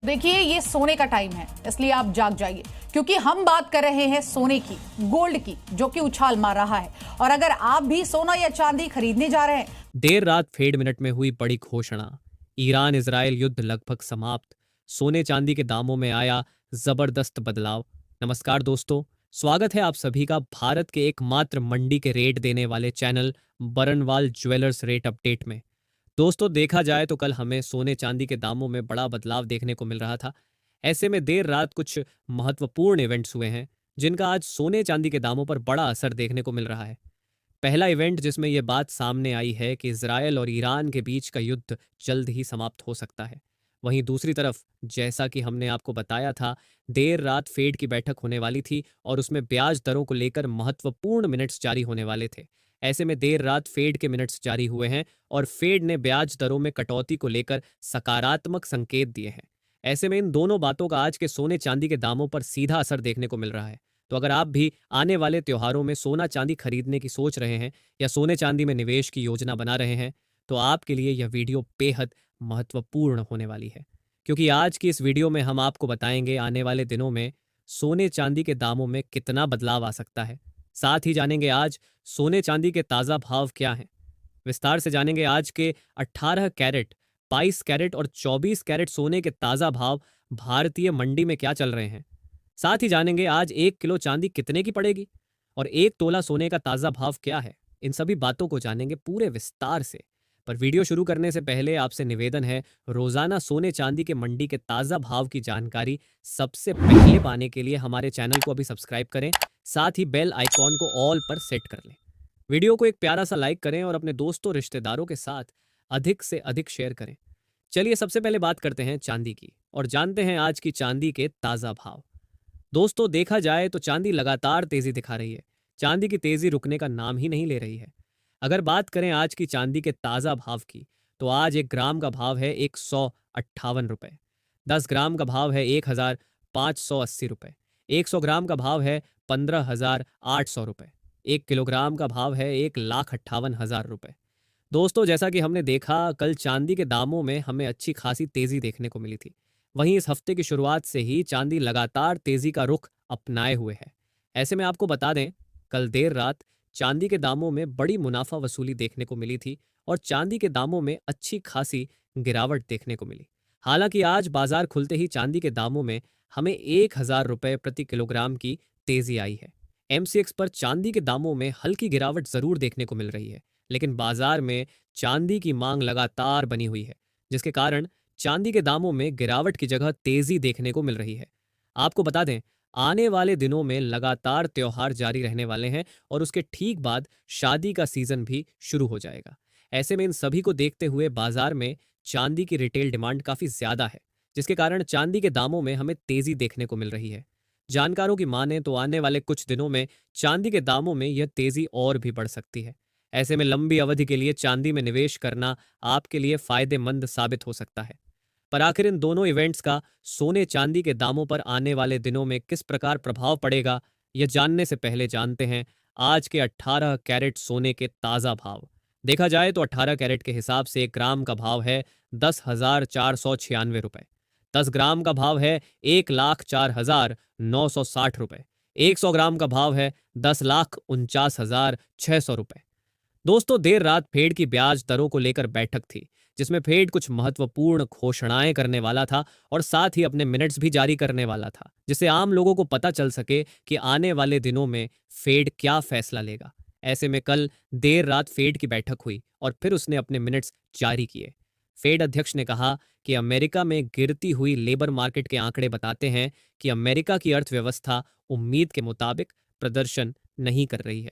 देखिए ये सोने का टाइम है, इसलिए आप जाग जाइए क्योंकि हम बात कर रहे हैं सोने की, गोल्ड की, जो कि उछाल मार रहा है। और अगर आप भी सोना या चांदी खरीदने जा रहे हैं। देर रात फेड मिनट में हुई बड़ी घोषणा। ईरान इजराइल युद्ध लगभग समाप्त। सोने चांदी के दामों में आया जबरदस्त बदलाव। नमस्कार दोस्तों, स्वागत है आप सभी का भारत के एकमात्र मंडी के रेट देने वाले channel Barnwal jewellers rate update में। दोस्तों, देखा जाए तो कल हमें सोने चांदी के दामों में बड़ा बदलाव देखने को मिल रहा था। ऐसे में देर रात कुछ महत्वपूर्ण इवेंट्स हुए हैं जिनका आज सोने चांदी के दामों पर बड़ा असर देखने को मिल रहा है। पहला इवेंट जिसमें यह बात सामने आई है कि इजरायल और ईरान के बीच का युद्ध जल्द ही समाप्त हो सकता है। वहीं दूसरी तरफ, जैसा कि हमने आपको बताया था, देर रात फेड की बैठक होने वाली थी और उसमें ब्याज दरों को लेकर महत्वपूर्ण मिनट्स जारी होने वाले थे। ऐसे में देर रात फेड के मिनट्स जारी हुए हैं और फेड ने ब्याज दरों में कटौती को लेकर सकारात्मक संकेत दिए हैं। ऐसे में इन दोनों बातों का आज के सोने चांदी के दामों पर सीधा असर देखने को मिल रहा है। तो अगर आप भी आने वाले त्योहारों में सोना चांदी खरीदने की सोच रहे हैं या सोने चांदी में निवेश की योजना बना रहे हैं, तो आपके लिए यह वीडियो बेहद महत्वपूर्ण होने वाली है। क्योंकि आज की इस वीडियो में हम आपको बताएंगे आने वाले दिनों में सोने चांदी के दामों में कितना बदलाव आ सकता है। साथ ही जानेंगे आज सोने चांदी के ताज़ा भाव क्या हैं। विस्तार से जानेंगे आज के 18 कैरेट, 22 कैरेट और 24 कैरेट सोने के ताज़ा भाव भारतीय मंडी में क्या चल रहे हैं। साथ ही जानेंगे आज 1 किलो चांदी कितने की पड़ेगी और 1 तोला सोने का ताज़ा भाव क्या है। इन सभी बातों को जानेंगे पूरे विस्तार से। पर वीडियो शुरू करने से पहले आपसे निवेदन है, रोजाना सोने चांदी के मंडी के ताज़ा भाव की जानकारी सबसे पहले पाने के लिए हमारे चैनल को अभी सब्सक्राइब करें। साथ ही बेल आइकॉन को ऑल पर सेट कर लें। वीडियो को एक प्यारा सा लाइक करें और अपने दोस्तों रिश्तेदारों के साथ अधिक से अधिक शेयर करें। चलिए सबसे पहले बात करते हैं चांदी की और जानते हैं आज की चांदी के ताज़ा भाव। दोस्तों, देखा जाए तो चांदी लगातार तेजी दिखा रही है। चांदी की तेजी रुकने का नाम ही नहीं ले रही है। अगर बात करें आज की चांदी के ताज़ा भाव की, तो आज 1 ग्राम का भाव है 158 रुपये। 10 ग्राम का भाव है 1580 रुपये। 100 ग्राम का भाव है 15,800 रुपये। 1 किलोग्राम का भाव है 1,58,000 रुपये। दोस्तों, जैसा कि हमने देखा, कल चांदी के दामों में हमें अच्छी खासी तेजी देखने को मिली थी। वहीं इस हफ्ते की शुरुआत से ही चांदी लगातार तेजी का रुख अपनाए हुए है। ऐसे में आपको बता दें, कल देर रात चांदी के दामों में बड़ी मुनाफा वसूली देखने को मिली थी और चांदी के दामों में अच्छी खासी गिरावट देखने को मिली। हालांकि आज बाजार खुलते ही चांदी के दामों में हमें 1,000 रुपये प्रति किलोग्राम की तेजी आई है। MCX पर चांदी के दामों में हल्की गिरावट जरूर देखने को मिल रही है, लेकिन बाजार में चांदी की मांग लगातार बनी हुई है, जिसके कारण चांदी के दामों में गिरावट की जगह तेजी देखने को मिल रही है। आपको बता दें, आने वाले दिनों में लगातार त्योहार जारी रहने वाले हैं और उसके ठीक बाद शादी का सीजन भी शुरू हो जाएगा। ऐसे में इन सभी को देखते हुए बाजार में चांदी की रिटेल डिमांड काफी ज्यादा है, जिसके कारण चांदी के दामों में हमें तेजी देखने को मिल रही है। जानकारों की माने तो आने वाले कुछ दिनों में चांदी के दामों में यह तेजी और भी बढ़ सकती है। ऐसे में लंबी अवधि के लिए चांदी में निवेश करना आपके लिए फायदेमंद साबित हो सकता है। पर आखिर इन दोनों इवेंट्स का सोने चांदी के दामों पर आने वाले दिनों में किस प्रकार प्रभाव पड़ेगा, यह जानने से पहले जानते हैं आज के 18 कैरेट सोने के ताज़ा भाव। देखा जाए तो 18 कैरेट के हिसाब से 1 ग्राम का भाव है 10,496 रुपये। 10 ग्राम का भाव है 1,04,960 रुपये। 100 ग्राम का भाव है 10,49,600 रुपये। दोस्तों, देर रात फेड की ब्याज दरों को लेकर बैठक थी, जिसमें फेड कुछ महत्वपूर्ण घोषणाएं करने वाला था और साथ ही अपने मिनट्स भी जारी करने वाला था, जिससे आम लोगों को पता चल सके कि आने वाले दिनों में फेड क्या फैसला लेगा। ऐसे में कल देर रात फेड की बैठक हुई और फिर उसने अपने मिनट्स जारी किए। फेड अध्यक्ष ने कहा कि अमेरिका में गिरती हुई लेबर मार्केट के आंकड़े बताते हैं कि अमेरिका की अर्थव्यवस्था उम्मीद के मुताबिक प्रदर्शन नहीं कर रही है।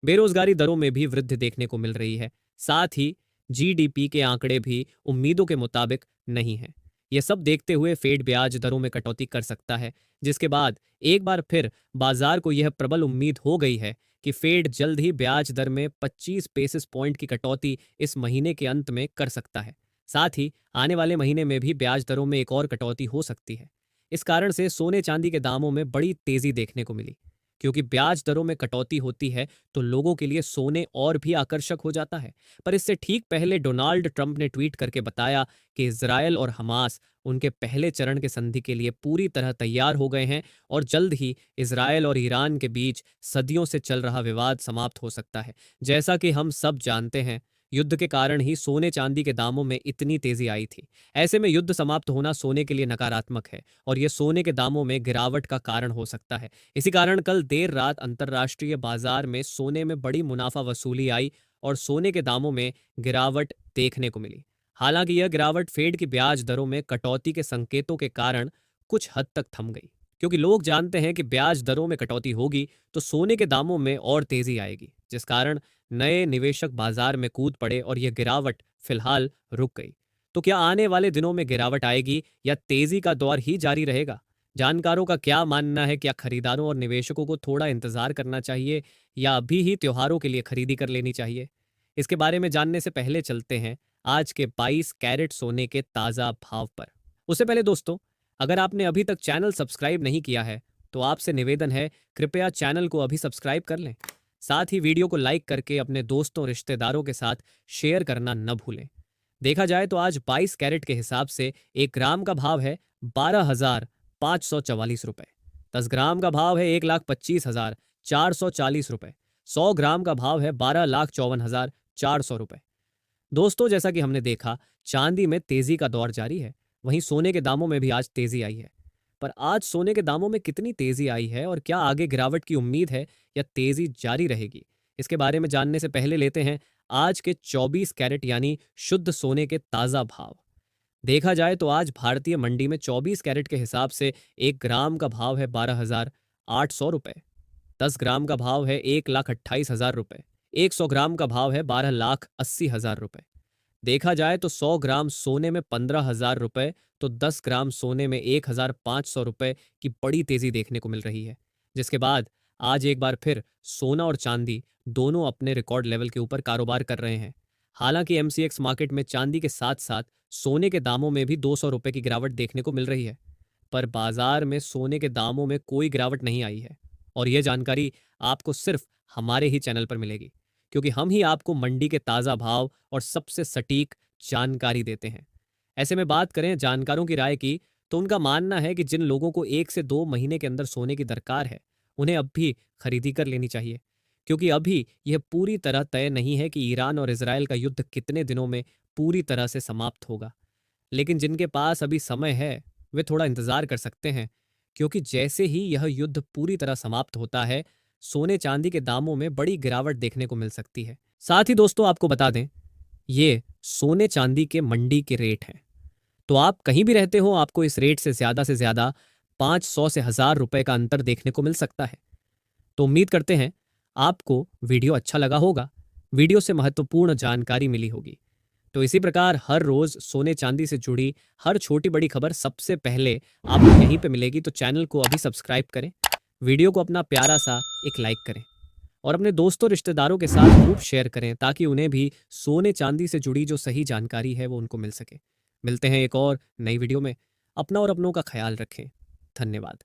बेरोजगारी दरों में भी वृद्धि देखने को मिल रही है। साथ ही GDP के आंकड़े भी उम्मीदों के मुताबिक नहीं हैं। यह सब देखते हुए फेड ब्याज दरों में कटौती कर सकता है, जिसके बाद एक बार फिर बाजार को यह प्रबल उम्मीद हो गई है कि फेड जल्द ही ब्याज दर में 25 बेसिस पॉइंट की कटौती इस महीने के अंत में कर सकता है। साथ ही आने वाले महीने में भी ब्याज दरों में एक और कटौती हो सकती है। इस कारण से सोने चांदी के दामों में बड़ी तेजी देखने को मिली। क्योंकि ब्याज दरों में कटौती होती है तो लोगों के लिए सोने और भी आकर्षक हो जाता है। पर इससे ठीक पहले डोनाल्ड ट्रंप ने ट्वीट करके बताया कि इजरायल और हमास उनके पहले चरण के संधि के लिए पूरी तरह तैयार हो गए हैं और जल्द ही इजरायल और ईरान के बीच सदियों से चल रहा विवाद समाप्त हो सकता है। जैसा कि हम सब जानते हैं, युद्ध के कारण ही सोने चांदी के दामों में इतनी तेजी आई थी। ऐसे में युद्ध समाप्त होना सोने के लिए नकारात्मक है और यह सोने के दामों में गिरावट का कारण हो सकता है। इसी कारण कल देर रात अंतर्राष्ट्रीय बाजार में सोने में बड़ी मुनाफा वसूली आई और सोने के दामों में गिरावट देखने को मिली। हालांकि यह गिरावट फेड की ब्याज दरों में कटौती के संकेतों के कारण कुछ हद तक थम गई, क्योंकि लोग जानते हैं कि ब्याज दरों में कटौती होगी तो सोने के दामों में और तेजी आएगी, जिस कारण नए निवेशक बाजार में कूद पड़े और यह गिरावट फिलहाल रुक गई। तो क्या आने वाले दिनों में गिरावट आएगी या तेजी का दौर ही जारी रहेगा? जानकारों का क्या मानना है? क्या खरीदारों और निवेशकों को थोड़ा इंतजार करना चाहिए या अभी ही त्योहारों के लिए खरीदी कर लेनी चाहिए? इसके बारे में जानने से पहले चलते हैं आज के 22 कैरेट सोने के ताजा भाव पर। उससे पहले दोस्तों, अगर आपने अभी तक चैनल सब्सक्राइब नहीं किया है तो आपसे निवेदन है, कृपया चैनल को अभी सब्सक्राइब कर लें। साथ ही वीडियो को लाइक करके अपने दोस्तों रिश्तेदारों के साथ शेयर करना न भूलें। देखा जाए तो आज 22 कैरेट के हिसाब से 1 ग्राम का भाव है 12,544 रुपए। 10 ग्राम का भाव है 1,25,440 रुपए। 100 ग्राम का भाव है 12,54,400 रुपए। दोस्तों, जैसा कि हमने देखा, चांदी में तेजी का दौर जारी है, वहीं सोने के दामों में भी आज तेजी आई है। पर आज सोने के दामों में कितनी तेजी आई है और क्या आगे गिरावट की उम्मीद है या तेजी जारी रहेगी, इसके बारे में जानने से पहले लेते हैं आज के 24 कैरेट यानी शुद्ध सोने के ताजा भाव। देखा जाए तो आज भारतीय मंडी में 24 कैरेट के हिसाब से 1 ग्राम का भाव है 12,800 रुपए। 10 ग्राम का भाव है 1,28,000 रुपए। 100 ग्राम का भाव है 12,80,000 रुपए। देखा जाए तो 100 ग्राम सोने में 15,000 रुपए तो 10 ग्राम सोने में 1,500 रुपए की बड़ी तेजी देखने को मिल रही है, जिसके बाद आज एक बार फिर सोना और चांदी दोनों अपने रिकॉर्ड लेवल के ऊपर कारोबार कर रहे हैं। हालांकि एमसीएक्स मार्केट में चांदी के साथ साथ सोने के दामों में भी 200 रुपए की गिरावट देखने को मिल रही है, पर बाजार में सोने के दामों में कोई गिरावट नहीं आई है और यह जानकारी आपको सिर्फ हमारे ही चैनल पर मिलेगी, क्योंकि हम ही आपको मंडी के ताज़ा भाव और सबसे सटीक जानकारी देते हैं। ऐसे में बात करें जानकारों की राय की, तो उनका मानना है कि जिन लोगों को 1 से 2 महीने के अंदर सोने की दरकार है, उन्हें अब भी खरीदी कर लेनी चाहिए, क्योंकि अभी यह पूरी तरह तय नहीं है कि ईरान और इजराइल का युद्ध कितने दिनों में पूरी तरह से समाप्त होगा। लेकिन जिनके पास अभी समय है वे थोड़ा इंतजार कर सकते हैं, क्योंकि जैसे ही यह युद्ध पूरी तरह समाप्त होता है, सोने चांदी के दामों में बड़ी गिरावट देखने को मिल सकती है। साथ ही दोस्तों, आपको बता दें, ये सोने चांदी के मंडी के रेट हैं, तो आप कहीं भी रहते हो आपको इस रेट से ज्यादा 500 से 1000 रुपए का अंतर देखने को मिल सकता है। तो उम्मीद करते हैं आपको वीडियो अच्छा लगा होगा, वीडियो से महत्वपूर्ण जानकारी मिली होगी। तो इसी प्रकार हर रोज सोने चांदी से जुड़ी हर छोटी बड़ी खबर सबसे पहले आपको यहीं पे मिलेगी। तो चैनल को अभी सब्सक्राइब करें, वीडियो को अपना प्यारा सा एक लाइक करें और अपने दोस्तों रिश्तेदारों के साथ खूब शेयर करें, ताकि उन्हें भी सोने चांदी से जुड़ी जो सही जानकारी है वो उनको मिल सके। मिलते हैं एक और नई वीडियो में। अपना और अपनों का ख्याल रखें। धन्यवाद।